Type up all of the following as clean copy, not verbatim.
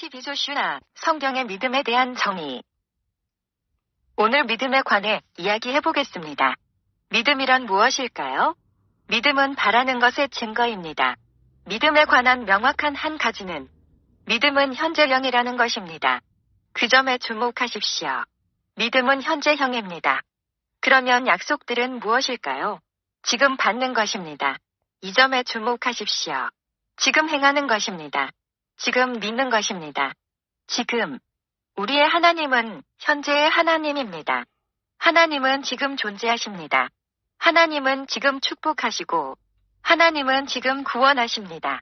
12조슈나 성경의 믿음에 대한 정의. 오늘 믿음에 관해 이야기해 보겠습니다. 믿음이란 무엇일까요? 믿음은 바라는 것의 증거입니다. 믿음에 관한 명확한 한 가지는 믿음은 현재형이라는 것입니다. 그 점에 주목하십시오. 믿음은 현재형입니다. 그러면 약속들은 무엇일까요? 지금 받는 것입니다. 이 점에 주목하십시오. 지금 행하는 것입니다. 지금 믿는 것입니다. 지금. 우리의 하나님은 현재의 하나님입니다. 하나님은 지금 존재하십니다. 하나님은 지금 축복하시고, 하나님은 지금 구원하십니다.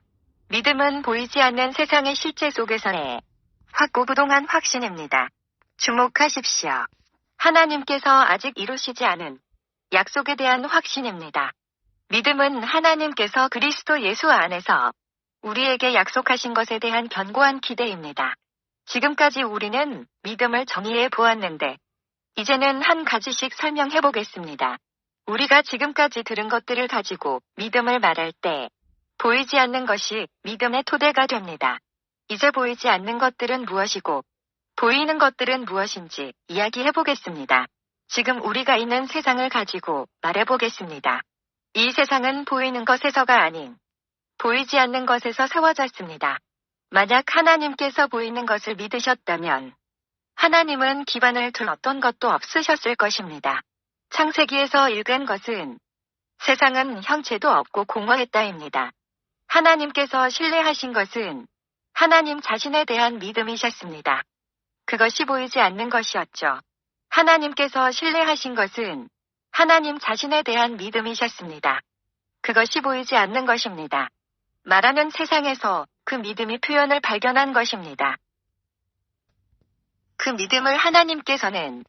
믿음은 보이지 않는 세상의 실제 속에서의 확고부동한 확신입니다. 주목하십시오. 하나님께서 아직 이루시지 않은 약속에 대한 확신입니다. 믿음은 하나님께서 그리스도 예수 안에서 우리에게 약속하신 것에 대한 견고한 기대입니다. 지금까지 우리는 믿음을 정의해 보았는데, 이제는 한 가지씩 설명해 보겠습니다. 우리가 지금까지 들은 것들을 가지고 믿음을 말할 때, 보이지 않는 것이 믿음의 토대가 됩니다. 이제 보이지 않는 것들은 무엇이고, 보이는 것들은 무엇인지 이야기해 보겠습니다. 지금 우리가 있는 세상을 가지고 말해 보겠습니다. 이 세상은 보이는 것에서가 아닌, 보이지 않는 것에서 세워졌습니다. 만약 하나님께서 보이는 것을 믿으셨다면 하나님은 기반을 둘 어떤 것도 없으셨을 것입니다. 창세기에서 읽은 것은 세상은 형체도 없고 공허했다입니다. 하나님께서 신뢰하신 것은 하나님 자신에 대한 믿음이셨습니다. 그것이 보이지 않는 것이었죠. 하나님께서 신뢰하신 것은 하나님 자신에 대한 믿음이셨습니다. 그것이 보이지 않는 것입니다. 말하는 세상에서 그 믿음이 표현을 발견한 것입니다. 그 믿음을 하나님께서는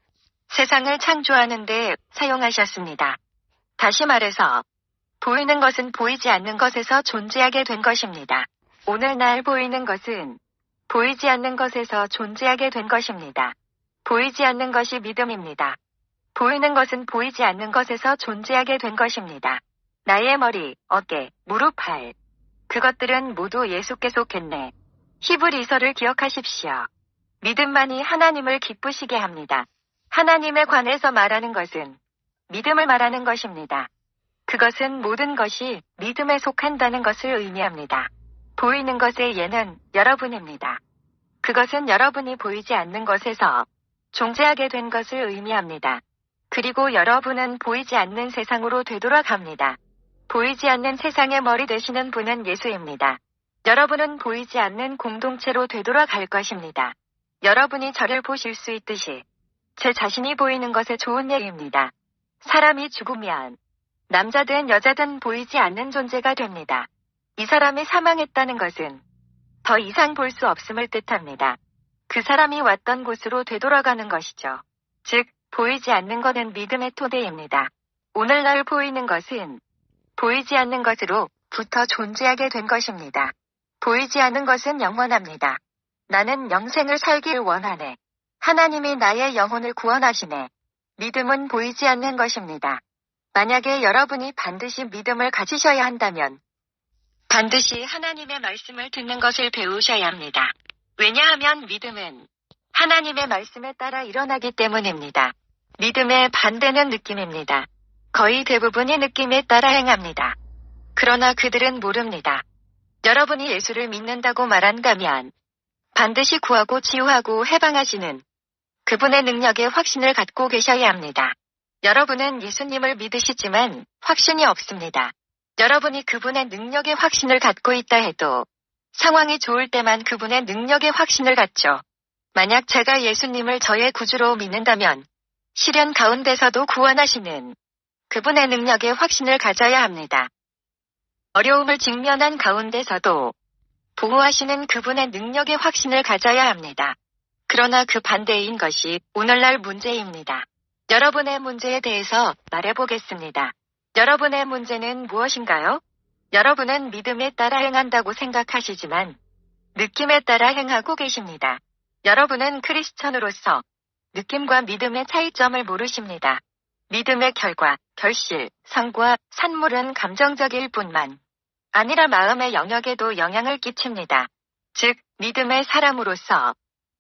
세상을 창조하는 데 사용하셨습니다. 다시 말해서 보이는 것은 보이지 않는 것에서 존재하게 된 것입니다. 오늘날 보이는 것은 보이지 않는 것에서 존재하게 된 것입니다. 보이지 않는 것이 믿음입니다. 보이는 것은 보이지 않는 것에서 존재하게 된 것입니다. 나의 머리, 어깨, 무릎, 발. 그것들은 모두 예수께 속했네. 히브리서를 기억하십시오. 믿음만이 하나님을 기쁘시게 합니다. 하나님에 관해서 말하는 것은 믿음을 말하는 것입니다. 그것은 모든 것이 믿음에 속한다는 것을 의미합니다. 보이는 것의 예는 여러분입니다. 그것은 여러분이 보이지 않는 것에서 존재하게 된 것을 의미합니다. 그리고 여러분은 보이지 않는 세상으로 되돌아갑니다. 보이지 않는 세상의 머리 되시는 분은 예수입니다. 여러분은 보이지 않는 공동체로 되돌아갈 것입니다. 여러분이 저를 보실 수 있듯이 제 자신이 보이는 것에 좋은 예입니다. 사람이 죽으면 남자든 여자든 보이지 않는 존재가 됩니다. 이 사람이 사망했다는 것은 더 이상 볼 수 없음을 뜻합니다. 그 사람이 왔던 곳으로 되돌아가는 것이죠. 즉, 보이지 않는 것은 믿음의 토대입니다. 오늘날 보이는 것은 보이지 않는 것으로부터 존재하게 된 것입니다. 보이지 않는 것은 영원합니다. 나는 영생을 살길 원하네. 하나님이 나의 영혼을 구원하시네. 믿음은 보이지 않는 것입니다. 만약에 여러분이 반드시 믿음을 가지셔야 한다면 반드시 하나님의 말씀을 듣는 것을 배우셔야 합니다. 왜냐하면 믿음은 하나님의 말씀에 따라 일어나기 때문입니다. 믿음의 반대는 느낌입니다. 거의 대부분이 느낌에 따라 행합니다. 그러나 그들은 모릅니다. 여러분이 예수를 믿는다고 말한다면 반드시 구하고 치유하고 해방하시는 그분의 능력에 확신을 갖고 계셔야 합니다. 여러분은 예수님을 믿으시지만 확신이 없습니다. 여러분이 그분의 능력에 확신을 갖고 있다 해도 상황이 좋을 때만 그분의 능력에 확신을 갖죠. 만약 제가 예수님을 저의 구주로 믿는다면 시련 가운데서도 구원하시는 그분의 능력에 확신을 가져야 합니다. 어려움을 직면한 가운데서도 보호하시는 그분의 능력에 확신을 가져야 합니다. 그러나 그 반대인 것이 오늘날 문제입니다. 여러분의 문제에 대해서 말해보겠습니다. 여러분의 문제는 무엇인가요? 여러분은 믿음에 따라 행한다고 생각하시지만 느낌에 따라 행하고 계십니다. 여러분은 크리스천으로서 느낌과 믿음의 차이점을 모르십니다. 믿음의 결과, 결실, 성과, 산물은 감정적일 뿐만 아니라 마음의 영역에도 영향을 끼칩니다. 즉, 믿음의 사람으로서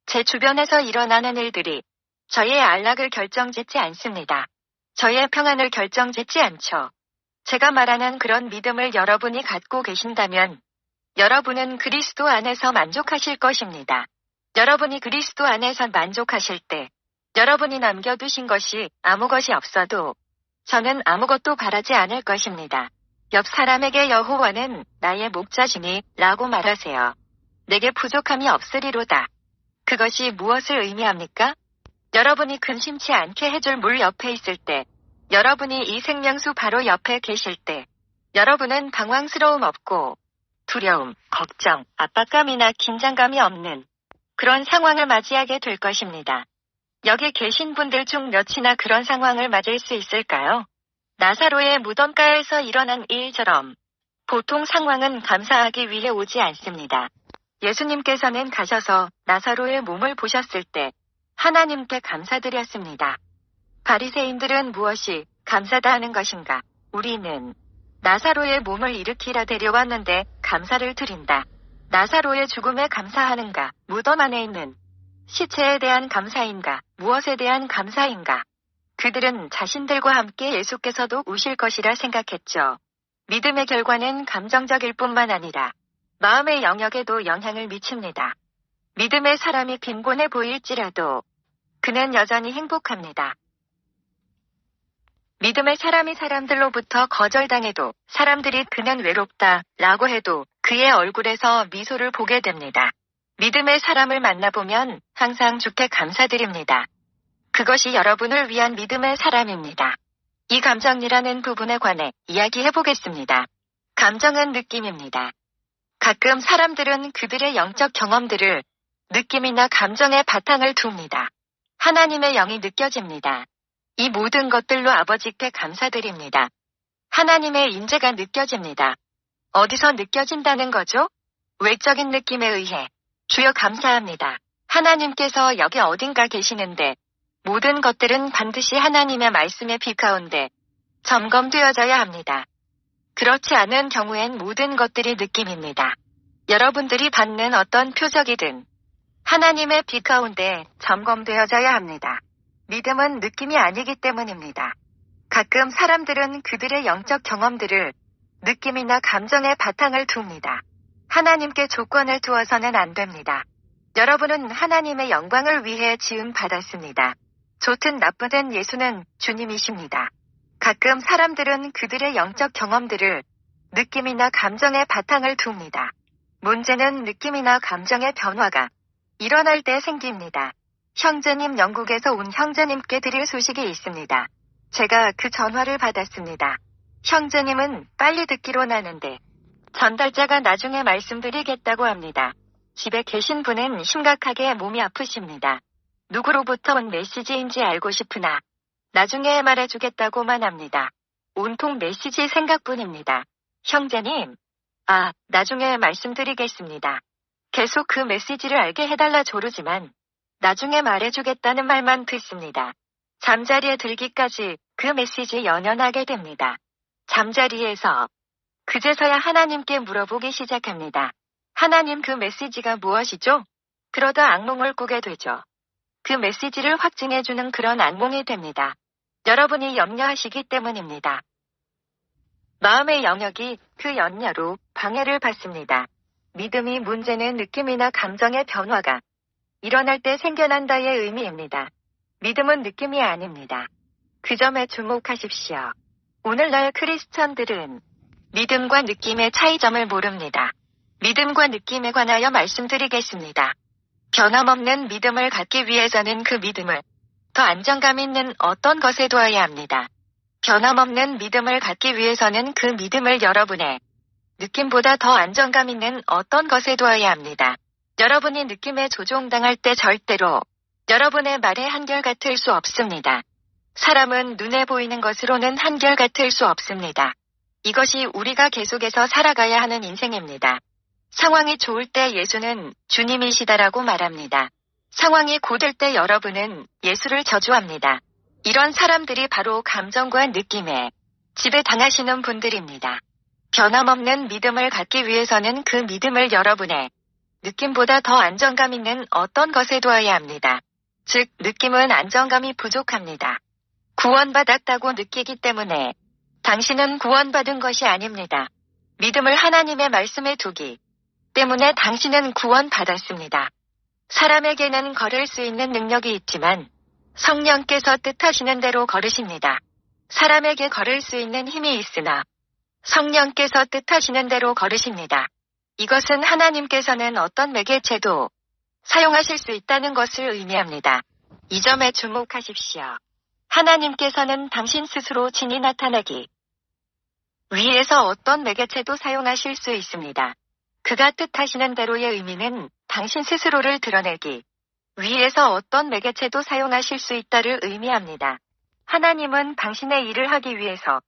제 주변에서 일어나는 일들이 저의 안락을 결정짓지 않습니다. 저의 평안을 결정짓지 않죠. 제가 말하는 그런 믿음을 여러분이 갖고 계신다면 여러분은 그리스도 안에서 만족하실 것입니다. 여러분이 그리스도 안에서 만족하실 때 여러분이 남겨두신 것이 아무 것이 없어도 저는 아무것도 바라지 않을 것입니다. 옆 사람에게 여호와는 나의 목자시니 라고 말하세요. 내게 부족함이 없으리로다. 그것이 무엇을 의미합니까? 여러분이 근심치 않게 해줄 물 옆에 있을 때, 여러분이 이 생명수 바로 옆에 계실 때, 여러분은 방황스러움 없고 두려움, 걱정, 압박감이나 긴장감이 없는 그런 상황을 맞이하게 될 것입니다. 여기 계신 분들 중 몇이나 그런 상황을 맞을 수 있을까요? 나사로의 무덤가에서 일어난 일처럼 보통 상황은 감사하기 위해 오지 않습니다. 예수님께서는 가셔서 나사로의 몸을 보셨을 때 하나님께 감사드렸습니다. 바리새인들은 무엇이 감사다 하는 것인가? 우리는 나사로의 몸을 일으키라 데려왔는데 감사를 드린다. 나사로의 죽음에 감사하는가? 무덤 안에 있는 시체에 대한 감사인가? 무엇에 대한 감사인가? 그들은 자신들과 함께 예수께서도 오실 것이라 생각했죠. 믿음의 결과는 감정적일 뿐만 아니라 마음의 영역에도 영향을 미칩니다. 믿음의 사람이 빈곤해 보일지라도 그는 여전히 행복합니다. 믿음의 사람이 사람들로부터 거절당해도 사람들이 그는 외롭다 라고 해도 그의 얼굴에서 미소를 보게 됩니다. 믿음의 사람을 만나보면 항상 주께 감사드립니다. 그것이 여러분을 위한 믿음의 사람입니다. 이 감정이라는 부분에 관해 이야기해 보겠습니다. 감정은 느낌입니다. 가끔 사람들은 그들의 영적 경험들을 느낌이나 감정의 바탕을 둡니다. 하나님의 영이 느껴집니다. 이 모든 것들로 아버지께 감사드립니다. 하나님의 인재가 느껴집니다. 어디서 느껴진다는 거죠? 외적인 느낌에 의해 주여 감사합니다. 하나님께서 여기 어딘가 계시는데 모든 것들은 반드시 하나님의 말씀의 빛 가운데 점검되어져야 합니다. 그렇지 않은 경우엔 모든 것들이 느낌입니다. 여러분들이 받는 어떤 표적이든 하나님의 빛 가운데 점검되어져야 합니다. 믿음은 느낌이 아니기 때문입니다. 가끔 사람들은 그들의 영적 경험들을 느낌이나 감정의 바탕을 둡니다. 하나님께 조건을 두어서는 안 됩니다. 여러분은 하나님의 영광을 위해 지음 받았습니다. 좋든 나쁘든 예수는 주님이십니다. 가끔 사람들은 그들의 영적 경험들을 느낌이나 감정의 바탕을 둡니다. 문제는 느낌이나 감정의 변화가 일어날 때 생깁니다. 형제님, 영국에서 온 형제님께 드릴 소식이 있습니다. 제가 그 전화를 받았습니다. 형제님은 빨리 듣기로 나는데 전달자가 나중에 말씀드리겠다고 합니다. 집에 계신 분은 심각하게 몸이 아프십니다. 누구로부터 온 메시지인지 알고 싶으나 나중에 말해주겠다고만 합니다. 온통 메시지 생각뿐입니다. 형제님, 나중에 말씀드리겠습니다. 계속 그 메시지를 알게 해달라 조르지만 나중에 말해주겠다는 말만 듣습니다. 잠자리에 들기까지 그 메시지 연연하게 됩니다. 잠자리에서 그제서야 하나님께 물어보기 시작합니다. 하나님, 그 메시지가 무엇이죠? 그러다 악몽을 꾸게 되죠. 그 메시지를 확증해주는 그런 악몽이 됩니다. 여러분이 염려하시기 때문입니다. 마음의 영역이 그 염려로 방해를 받습니다. 믿음이 문제는 느낌이나 감정의 변화가 일어날 때 생겨난다의 의미입니다. 믿음은 느낌이 아닙니다. 그 점에 주목하십시오. 오늘날 크리스천들은 믿음과 느낌의 차이점을 모릅니다. 믿음과 느낌에 관하여 말씀드리겠습니다. 변함없는 믿음을 갖기 위해서는 그 믿음을 더 안정감 있는 어떤 것에 두어야 합니다. 변함없는 믿음을 갖기 위해서는 그 믿음을 여러분의 느낌보다 더 안정감 있는 어떤 것에 두어야 합니다. 여러분이 느낌에 조종당할 때 절대로 여러분의 말에 한결같을 수 없습니다. 사람은 눈에 보이는 것으로는 한결같을 수 없습니다. 이것이 우리가 계속해서 살아가야 하는 인생입니다. 상황이 좋을 때 예수는 주님이시다라고 말합니다. 상황이 고될 때 여러분은 예수를 저주합니다. 이런 사람들이 바로 감정과 느낌에 지배당하시는 분들입니다. 변함없는 믿음을 갖기 위해서는 그 믿음을 여러분의 느낌보다 더 안정감 있는 어떤 것에 두어야 합니다. 즉, 느낌은 안정감이 부족합니다. 구원받았다고 느끼기 때문에 당신은 구원받은 것이 아닙니다. 믿음을 하나님의 말씀에 두기 때문에 당신은 구원받았습니다. 사람에게는 걸을 수 있는 능력이 있지만 성령께서 뜻하시는 대로 걸으십니다. 사람에게 걸을 수 있는 힘이 있으나 성령께서 뜻하시는 대로 걸으십니다. 이것은 하나님께서는 어떤 매개체도 사용하실 수 있다는 것을 의미합니다. 이 점에 주목하십시오. 하나님께서는 당신 스스로 진히 나타나기 위해서 어떤 매개체도 사용하실 수 있습니다. 그가 뜻하시는 대로의 의미는 당신 스스로를 드러내기 위해서 어떤 매개체도 사용하실 수 있다를 의미합니다. 하나님은 당신의 일을 하기 위해서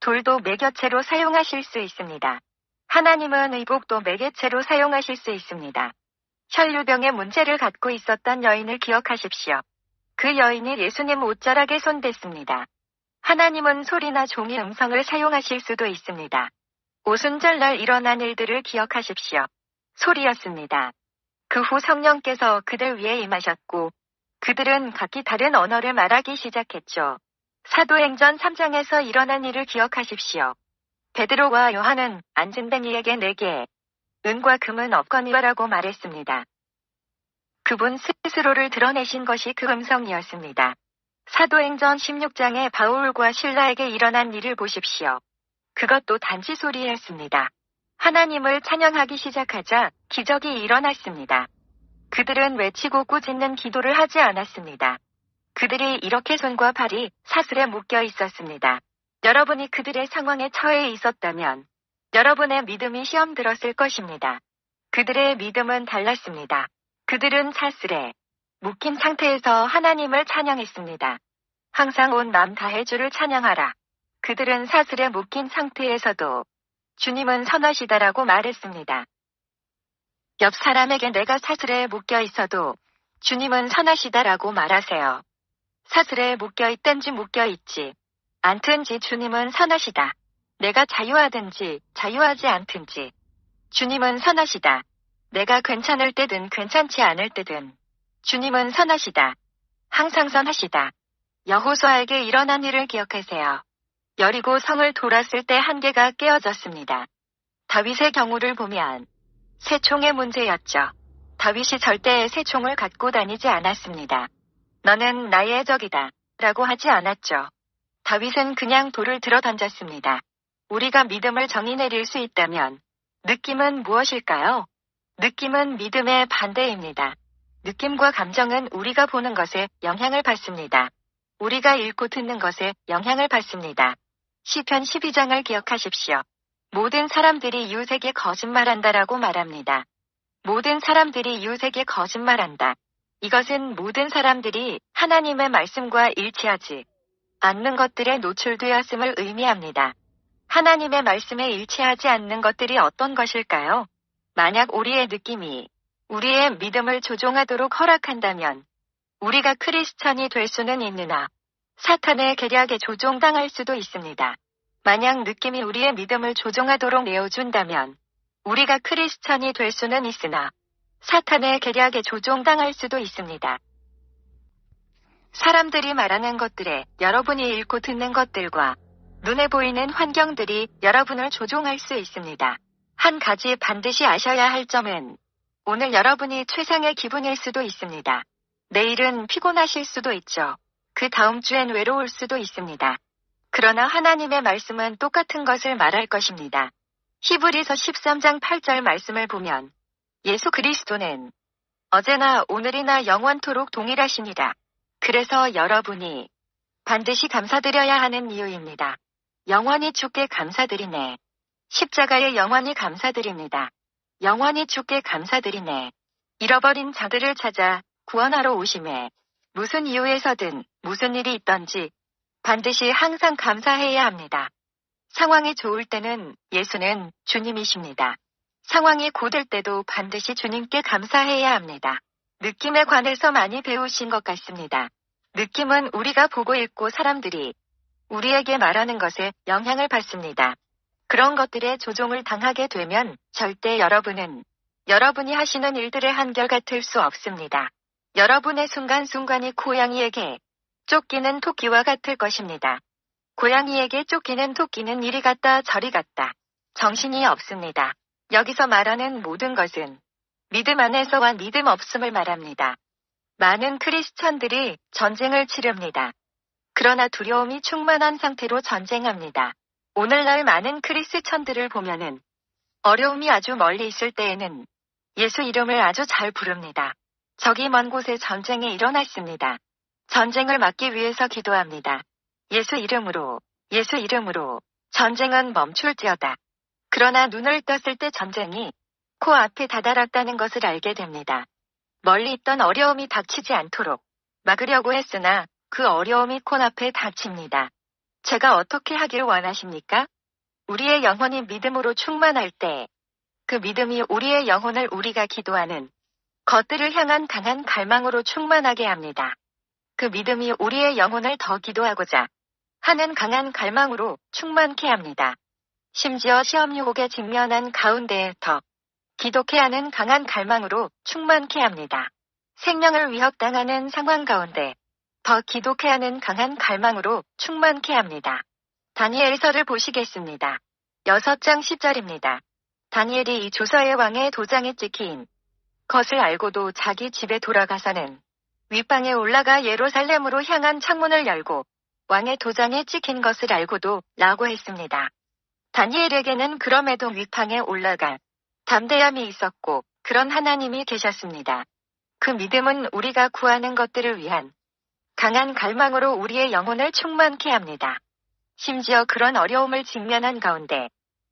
돌도 매개체로 사용하실 수 있습니다. 하나님은 의복도 매개체로 사용하실 수 있습니다. 혈류병의 문제를 갖고 있었던 여인을 기억하십시오. 그 여인이 예수님 옷자락에 손댔습니다. 하나님은 소리나 종이 음성을 사용하실 수도 있습니다. 오순절날 일어난 일들을 기억하십시오. 소리였습니다. 그 후 성령께서 그들 위에 임하셨고 그들은 각기 다른 언어를 말하기 시작했죠. 사도행전 3장에서 일어난 일을 기억하십시오. 베드로와 요한은 앉은 뱅이에게 내게 은과 금은 없거니와라고 말했습니다. 그분 스스로를 드러내신 것이 그 음성이었습니다. 사도행전 16장에 바울과 실라에게 일어난 일을 보십시오. 그것도 단지 소리였습니다. 하나님을 찬양하기 시작하자 기적이 일어났습니다. 그들은 외치고 꾸짖는 기도를 하지 않았습니다. 그들이 이렇게 손과 발이 사슬에 묶여 있었습니다. 여러분이 그들의 상황에 처해 있었다면 여러분의 믿음이 시험 들었을 것입니다. 그들의 믿음은 달랐습니다. 그들은 사슬에 묶인 상태에서 하나님을 찬양했습니다. 항상 온 마음 다해 주를 찬양하라. 그들은 사슬에 묶인 상태에서도 주님은 선하시다라고 말했습니다. 옆 사람에게 내가 사슬에 묶여 있어도 주님은 선하시다라고 말하세요. 사슬에 묶여 있든지 묶여 있지 않든지 주님은 선하시다. 내가 자유하든지 자유하지 않든지 주님은 선하시다. 내가 괜찮을 때든 괜찮지 않을 때든 주님은 선하시다. 항상 선하시다. 여호수아에게 일어난 일을 기억하세요. 여리고 성을 돌았을 때 한 개가 깨어졌습니다. 다윗의 경우를 보면 새총의 문제였죠. 다윗이 절대 새총을 갖고 다니지 않았습니다. 너는 나의 적이다 라고 하지 않았죠. 다윗은 그냥 돌을 들어 던졌습니다. 우리가 믿음을 정의 내릴 수 있다면 느낌은 무엇일까요? 느낌은 믿음의 반대입니다. 느낌과 감정은 우리가 보는 것에 영향을 받습니다. 우리가 읽고 듣는 것에 영향을 받습니다. 시편 12장을 기억하십시오. 모든 사람들이 이웃에게 거짓말한다라고 말합니다. 모든 사람들이 이웃에게 거짓말한다. 이것은 모든 사람들이 하나님의 말씀과 일치하지 않는 것들에 노출되었음을 의미합니다. 하나님의 말씀에 일치하지 않는 것들이 어떤 것일까요? 만약 우리의 느낌이 우리의 믿음을 조종하도록 허락한다면 우리가 크리스찬이 될 수는 있으나 사탄의 계략에 조종당할 수도 있습니다. 만약 느낌이 우리의 믿음을 조종하도록 내어준다면 우리가 크리스찬이 될 수는 있으나 사탄의 계략에 조종당할 수도 있습니다. 사람들이 말하는 것들에 여러분이 읽고 듣는 것들과 눈에 보이는 환경들이 여러분을 조종할 수 있습니다. 한 가지 반드시 아셔야 할 점은 오늘 여러분이 최상의 기분일 수도 있습니다. 내일은 피곤하실 수도 있죠. 그 다음 주엔 외로울 수도 있습니다. 그러나 하나님의 말씀은 똑같은 것을 말할 것입니다. 히브리서 13장 8절 말씀을 보면 예수 그리스도는 어제나 오늘이나 영원토록 동일하시니라. 그래서 여러분이 반드시 감사드려야 하는 이유입니다. 영원히 주께 감사드리네. 십자가에 영원히 감사드립니다. 영원히 주께 감사드리네. 잃어버린 자들을 찾아 구원하러 오심에 무슨 이유에서든 무슨 일이 있던지 반드시 항상 감사해야 합니다. 상황이 좋을 때는 예수는 주님이십니다. 상황이 고될 때도 반드시 주님께 감사해야 합니다. 느낌에 관해서 많이 배우신 것 같습니다. 느낌은 우리가 보고 있고 사람들이 우리에게 말하는 것에 영향을 받습니다. 그런 것들에 조종을 당하게 되면 절대 여러분은 여러분이 하시는 일들의 한결같을 수 없습니다. 여러분의 순간순간이 고양이에게 쫓기는 토끼와 같을 것입니다. 고양이에게 쫓기는 토끼는 이리 갔다 저리 갔다. 정신이 없습니다. 여기서 말하는 모든 것은 믿음 안에서와 믿음 없음을 말합니다. 많은 크리스천들이 전쟁을 치릅니다. 그러나 두려움이 충만한 상태로 전쟁합니다. 오늘날 많은 크리스천들을 보면은 어려움이 아주 멀리 있을 때에는 예수 이름을 아주 잘 부릅니다. 저기 먼 곳에 전쟁이 일어났습니다. 전쟁을 막기 위해서 기도합니다. 예수 이름으로 전쟁은 멈출지어다. 그러나 눈을 떴을 때 전쟁이 코앞에 다다랐다는 것을 알게 됩니다. 멀리 있던 어려움이 닥치지 않도록 막으려고 했으나 그 어려움이 코앞에 닥칩니다. 제가 어떻게 하길 원하십니까? 우리의 영혼이 믿음으로 충만할 때 그 믿음이 우리의 영혼을 우리가 기도하는 것들을 향한 강한 갈망으로 충만하게 합니다. 그 믿음이 우리의 영혼을 더 기도하고자 하는 강한 갈망으로 충만케 합니다. 심지어 시험 유혹에 직면한 가운데에 더 기도케 하는 강한 갈망으로 충만케 합니다. 생명을 위협당하는 상황 가운데 더 기도케 하는 강한 갈망으로 충만케 합니다. 다니엘서를 보시겠습니다. 6장 10절입니다. 다니엘이 이 조서의 왕의 도장에 찍힌 것을 알고도 자기 집에 돌아가서는 윗방에 올라가 예루살렘으로 향한 창문을 열고 왕의 도장에 찍힌 것을 알고도 라고 했습니다. 다니엘에게는 그럼에도 윗방에 올라가 담대함이 있었고 그런 하나님이 계셨습니다. 그 믿음은 우리가 구하는 것들을 위한 강한 갈망으로 우리의 영혼을 충만케 합니다. 심지어 그런 어려움을 직면한 가운데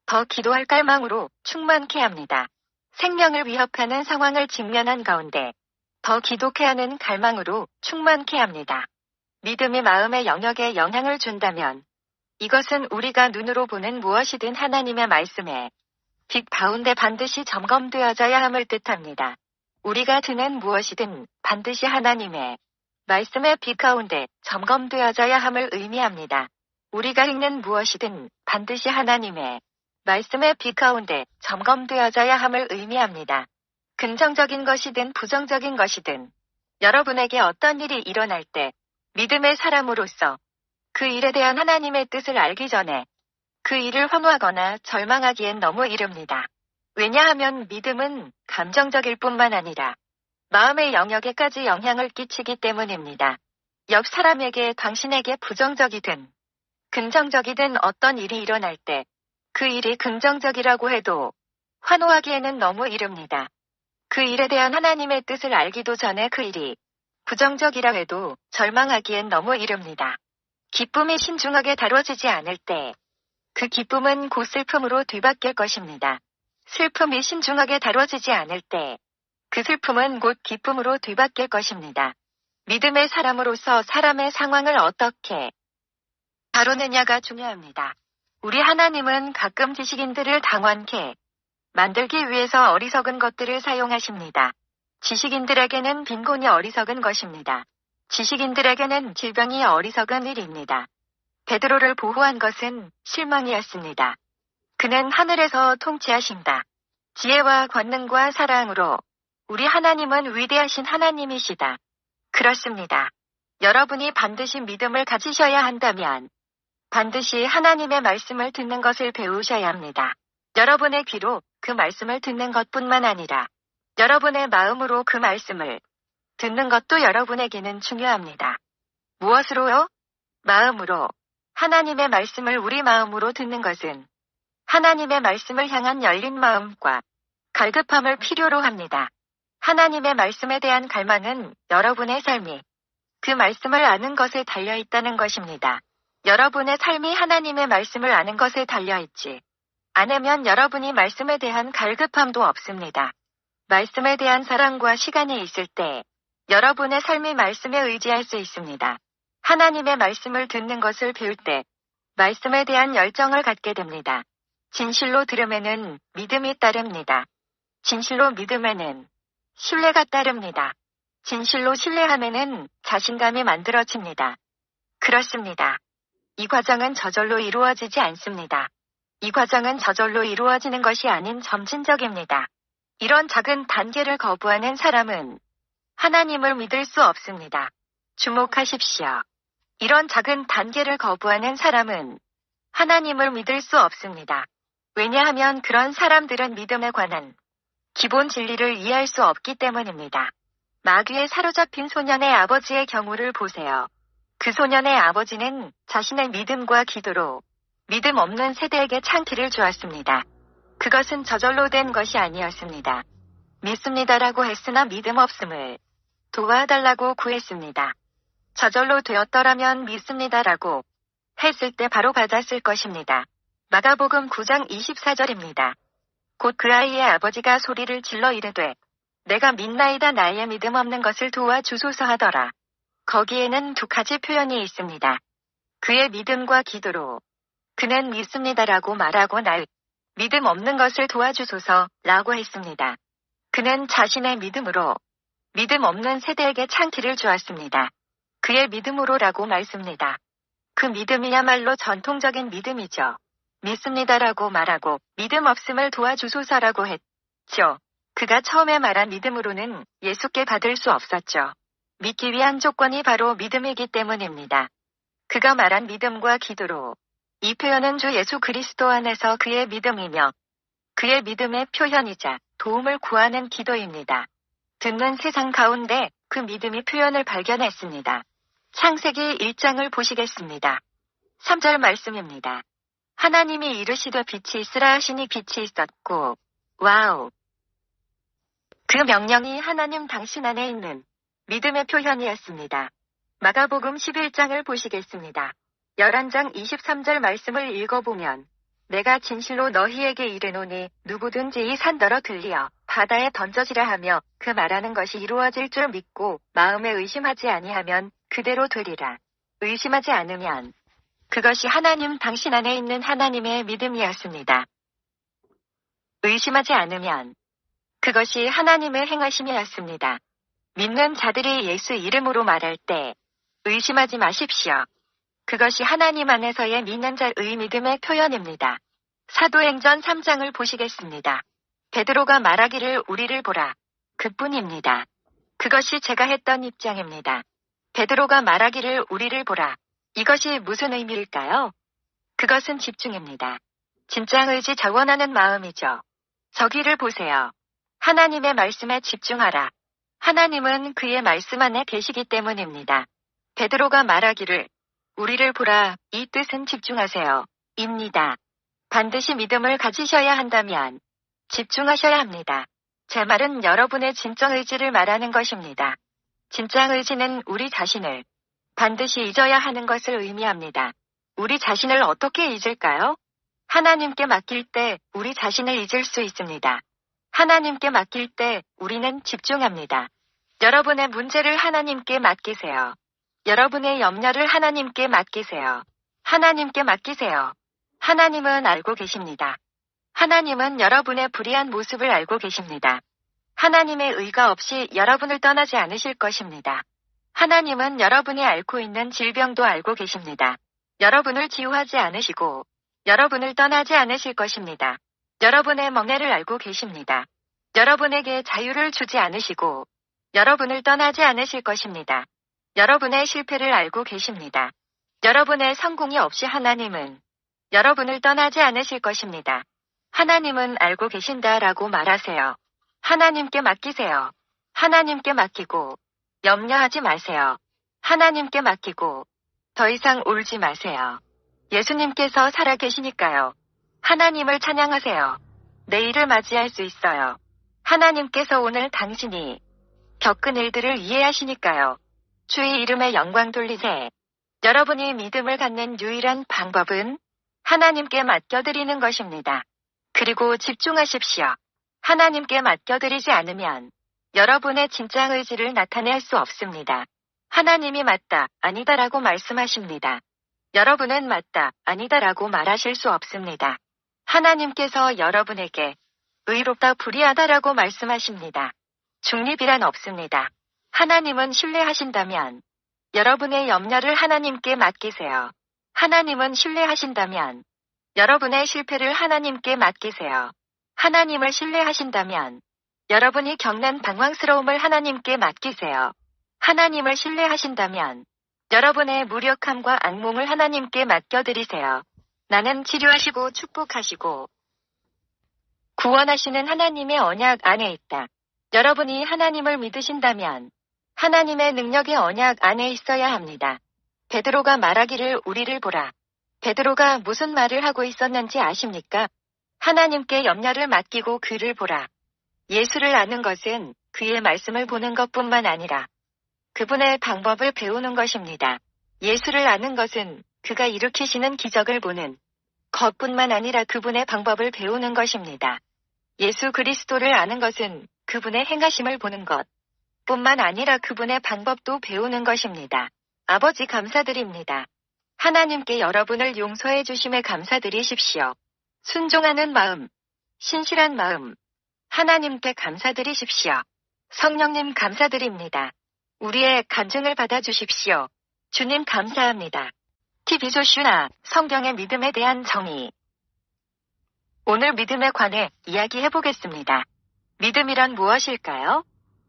더 기도할 갈망으로 충만케 합니다. 생명을 위협하는 상황을 직면한 가운데 더 기도케 하는 갈망으로 충만케 합니다. 믿음이 마음의 영역에 영향을 준다면 이것은 우리가 눈으로 보는 무엇이든 하나님의 말씀에 빛 가운데 반드시 점검되어져야 함을 뜻합니다. 우리가 듣는 무엇이든 반드시 하나님의 말씀의 빛 가운데 점검되어져야 함을 의미합니다. 우리가 읽는 무엇이든 반드시 하나님의 말씀의 빛 가운데 점검되어져야 함을 의미합니다. 긍정적인 것이든 부정적인 것이든 여러분에게 어떤 일이 일어날 때 믿음의 사람으로서 그 일에 대한 하나님의 뜻을 알기 전에 그 일을 환호하거나 절망하기엔 너무 이릅니다. 왜냐하면 믿음은 감정적일 뿐만 아니라 마음의 영역에까지 영향을 끼치기 때문입니다. 옆 사람에게 당신에게 부정적이든 긍정적이든 어떤 일이 일어날 때 그 일이 긍정적이라고 해도 환호하기에는 너무 이릅니다. 그 일에 대한 하나님의 뜻을 알기도 전에 그 일이 부정적이라 해도 절망하기엔 너무 이릅니다. 기쁨이 신중하게 다뤄지지 않을 때 그 기쁨은 곧 슬픔으로 뒤바뀔 것입니다. 슬픔이 신중하게 다뤄지지 않을 때 그 슬픔은 곧 기쁨으로 뒤바뀔 것입니다. 믿음의 사람으로서 사람의 상황을 어떻게 다루느냐가 중요합니다. 우리 하나님은 가끔 지식인들을 당황케 만들기 위해서 어리석은 것들을 사용하십니다. 지식인들에게는 빈곤이 어리석은 것입니다. 지식인들에게는 질병이 어리석은 일입니다. 베드로를 보호한 것은 실망이었습니다. 그는 하늘에서 통치하신다. 지혜와 권능과 사랑으로 우리 하나님은 위대하신 하나님이시다. 그렇습니다. 여러분이 반드시 믿음을 가지셔야 한다면 반드시 하나님의 말씀을 듣는 것을 배우셔야 합니다. 여러분의 귀로 그 말씀을 듣는 것뿐만 아니라 여러분의 마음으로 그 말씀을 듣는 것도 여러분에게는 중요합니다. 무엇으로요? 마음으로. 하나님의 말씀을 우리 마음으로 듣는 것은 하나님의 말씀을 향한 열린 마음과 갈급함을 필요로 합니다. 하나님의 말씀에 대한 갈망은 여러분의 삶이 그 말씀을 아는 것에 달려있다는 것입니다. 여러분의 삶이 하나님의 말씀을 아는 것에 달려있지 않으면 여러분이 말씀에 대한 갈급함도 없습니다. 말씀에 대한 사랑과 시간이 있을 때 여러분의 삶이 말씀에 의지할 수 있습니다. 하나님의 말씀을 듣는 것을 배울 때 말씀에 대한 열정을 갖게 됩니다. 진실로 들음에는 믿음이 따릅니다. 진실로 믿음에는 신뢰가 따릅니다. 진실로 신뢰함에는 자신감이 만들어집니다. 그렇습니다. 이 과정은 저절로 이루어지지 않습니다. 이 과정은 저절로 이루어지는 것이 아닌 점진적입니다. 이런 작은 단계를 거부하는 사람은 하나님을 믿을 수 없습니다. 주목하십시오. 이런 작은 단계를 거부하는 사람은 하나님을 믿을 수 없습니다. 왜냐하면 그런 사람들은 믿음에 관한 기본 진리를 이해할 수 없기 때문입니다. 마귀에 사로잡힌 소년의 아버지의 경우를 보세요. 그 소년의 아버지는 자신의 믿음과 기도로 믿음 없는 세대에게 창기를 주었습니다. 그것은 저절로 된 것이 아니었습니다. 믿습니다라고 했으나 믿음 없음을 도와달라고 구했습니다. 저절로 되었더라면 믿습니다라고 했을 때 바로 받았을 것입니다. 마가복음 9장 24절입니다. 곧 그 아이의 아버지가 소리를 질러 이르되 내가 믿나이다 나의 믿음 없는 것을 도와주소서 하더라. 거기에는 두 가지 표현이 있습니다. 그의 믿음과 기도로 그는 믿습니다라고 말하고 믿음 없는 것을 도와주소서라고 했습니다. 그는 자신의 믿음으로 믿음 없는 세대에게 창기를 주었습니다. 그의 믿음으로라고 말습니다. 그 믿음이야말로 전통적인 믿음이죠. 믿습니다라고 말하고 믿음 없음을 도와주소서라고 했죠. 그가 처음에 말한 믿음으로는 예수께 받을 수 없었죠. 믿기 위한 조건이 바로 믿음이기 때문입니다. 그가 말한 믿음과 기도로 이 표현은 주 예수 그리스도 안에서 그의 믿음이며 그의 믿음의 표현이자 도움을 구하는 기도입니다. 듣는 세상 가운데 그 믿음이 표현을 발견했습니다. 창세기 1장을 보시겠습니다. 3절 말씀입니다. 하나님이 이르시되 빛이 있으라 하시니 빛이 있었고, 와우! 그 명령이 하나님 당신 안에 있는 믿음의 표현이었습니다. 마가복음 11장을 보시겠습니다. 11장 23절 말씀을 읽어보면 내가 진실로 너희에게 이르노니 누구든지 이 산더러 들리어 바다에 던져지라 하며 그 말하는 것이 이루어질 줄 믿고 마음에 의심하지 아니하면 그대로 되리라. 의심하지 않으면 그것이 하나님 당신 안에 있는 하나님의 믿음이었습니다. 의심하지 않으면 그것이 하나님의 행하심이었습니다. 믿는 자들이 예수 이름으로 말할 때 의심하지 마십시오. 그것이 하나님 안에서의 믿는 자의 믿음의 표현입니다. 사도행전 3장을 보시겠습니다. 베드로가 말하기를 우리를 보라. 그뿐입니다. 그것이 제가 했던 입장입니다. 베드로가 말하기를 우리를 보라. 이것이 무슨 의미일까요? 그것은 집중입니다. 진짜 의지 자원하는 마음이죠. 저기를 보세요. 하나님의 말씀에 집중하라. 하나님은 그의 말씀 안에 계시기 때문입니다. 베드로가 말하기를 우리를 보라. 이 뜻은 집중하세요. 입니다. 반드시 믿음을 가지셔야 한다면 집중하셔야 합니다. 제 말은 여러분의 진정 의지를 말하는 것입니다. 진짜 의지는 우리 자신을 반드시 잊어야 하는 것을 의미합니다. 우리 자신을 어떻게 잊을까요? 하나님께 맡길 때 우리 자신을 잊을 수 있습니다. 하나님께 맡길 때 우리는 집중합니다. 여러분의 문제를 하나님께 맡기세요. 여러분의 염려를 하나님께 맡기세요. 하나님께 맡기세요. 하나님은 알고 계십니다. 하나님은 여러분의 불의한 모습을 알고 계십니다. 하나님의 의가 없이 여러분을 떠나지 않으실 것입니다. 하나님은 여러분이 앓고 있는 질병도 알고 계십니다. 여러분을 치유하지 않으시고 여러분을 떠나지 않으실 것입니다. 여러분의 멍해를 알고 계십니다. 여러분에게 자유를 주지 않으시고 여러분을 떠나지 않으실 것입니다. 여러분의 실패를 알고 계십니다. 여러분의 성공이 없이 하나님은 여러분을 떠나지 않으실 것입니다. 하나님은 알고 계신다라고 말하세요. 하나님께 맡기세요. 하나님께 맡기고 염려하지 마세요. 하나님께 맡기고 더 이상 울지 마세요. 예수님께서 살아계시니까요. 하나님을 찬양하세요. 내일을 맞이할 수 있어요. 하나님께서 오늘 당신이 겪은 일들을 이해하시니까요. 주의 이름에 영광 돌리세. 여러분이 믿음을 갖는 유일한 방법은 하나님께 맡겨드리는 것입니다. 그리고 집중하십시오. 하나님께 맡겨드리지 않으면 여러분의 진짜 의지를 나타낼 수 없습니다. 하나님이 맞다, 아니다라고 말씀하십니다. 여러분은 맞다, 아니다라고 말하실 수 없습니다. 하나님께서 여러분에게 의롭다, 불의하다라고 말씀하십니다. 중립이란 없습니다. 하나님은 신뢰하신다면 여러분의 염려를 하나님께 맡기세요. 하나님은 신뢰하신다면 여러분의 실패를 하나님께 맡기세요. 하나님을 신뢰하신다면 여러분이 겪는 방황스러움을 하나님께 맡기세요. 하나님을 신뢰하신다면 여러분의 무력함과 악몽을 하나님께 맡겨드리세요. 나는 치료하시고 축복하시고 구원하시는 하나님의 언약 안에 있다. 여러분이 하나님을 믿으신다면 하나님의 능력의 언약 안에 있어야 합니다. 베드로가 말하기를 우리를 보라. 베드로가 무슨 말을 하고 있었는지 아십니까? 하나님께 염려를 맡기고 그를 보라. 예수를 아는 것은 그의 말씀을 보는 것뿐만 아니라 그분의 방법을 배우는 것입니다. 예수를 아는 것은 그가 일으키시는 기적을 보는 것뿐만 아니라 그분의 방법을 배우는 것입니다. 예수 그리스도를 아는 것은 그분의 행하심을 보는 것 뿐만 아니라 그분의 방법도 배우는 것입니다. 아버지 감사드립니다. 하나님께 여러분을 용서해 주심에 감사드리십시오. 순종하는 마음, 신실한 마음, 하나님께 감사드리십시오. 성령님 감사드립니다. 우리의 간증을 받아주십시오. 주님 감사합니다. TV 조슈아, 성경의 믿음에 대한 정의. 오늘 믿음에 관해 이야기해보겠습니다. 믿음이란 무엇일까요?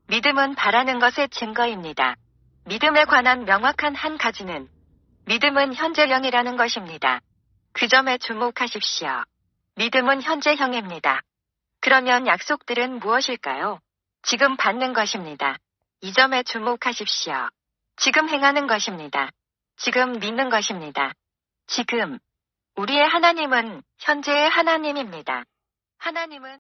믿음은 바라는 것의 증거입니다. 믿음에 관한 명확한 한 가지는 믿음은 현재형이라는 것입니다. 그 점에 주목하십시오. 믿음은 현재형입니다. 그러면 약속들은 무엇일까요? 지금 받는 것입니다. 이 점에 주목하십시오. 지금 행하는 것입니다. 지금 믿는 것입니다. 지금 우리의 하나님은 현재의 하나님입니다. 하나님은